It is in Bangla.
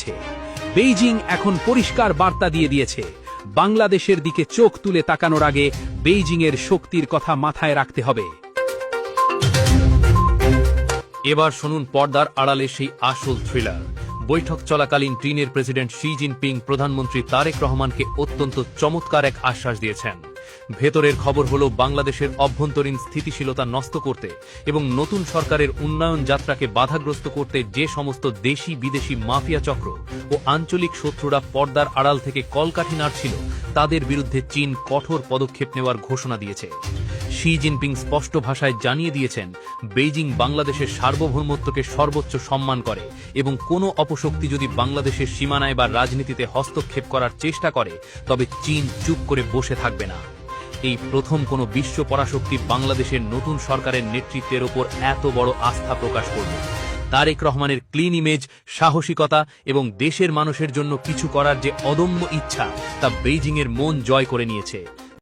করছে। বেইজিং এখন পরিষ্কার বার্তা দিয়ে দিয়েছে, বাংলাদেশের দিকে চোখ তুলে তাকানোর আগে বেইজিংয়ের শক্তির কথা মাথায় রাখতে হবে। এবার শুনুন পর্দার আড়ালে সেই আসল থ্রিলার। বৈঠক চলাকালীন চীনের প্রেসিডেন্ট শি জিনপিং প্রধানমন্ত্রী তারেক রহমানকে অত্যন্ত চমৎকার এক আশ্বাস দিয়েছেন। ভেতরের খবর হলো, বাংলাদেশের অভ্যন্তরীণ স্থিতিশীলতা নষ্ট করতে এবং নতুন সরকারের উন্নয়ন যাত্রাকে বাধাগ্রস্ত করতে যে সমস্ত দেশি বিদেশি মাফিয়া চক্র ও আঞ্চলিক শত্রুরা পর্দার আড়াল থেকে কলকাঠি নাড়ছিল, তাদের বিরুদ্ধে চীন কঠোর পদক্ষেপ নেওয়ার ঘোষণা দিয়েছে। শি জিনপিং স্পষ্ট ভাষায় জানিয়ে দিয়েছেন, বেইজিং বাংলাদেশের সার্বভৌমত্বকে সর্বোচ্চ সম্মান করে এবং কোনো অপশক্তি যদি বাংলাদেশের সীমানায় বা রাজনীতিতে হস্তক্ষেপ করার চেষ্টা করে, তবে চীন চুপ করে বসে থাকবে না। এই প্রথম কোনো বিশ্ব পরাশক্তি বাংলাদেশের নতুন সরকারের নেতৃত্বের ওপর এত বড় আস্থা প্রকাশ করবে। তারেক রহমানের ক্লিন ইমেজ, সাহসিকতা এবং দেশের মানুষের জন্য কিছু করার যে অদম্য ইচ্ছা, তা বেইজিংয়ের মন জয় করে নিয়েছে।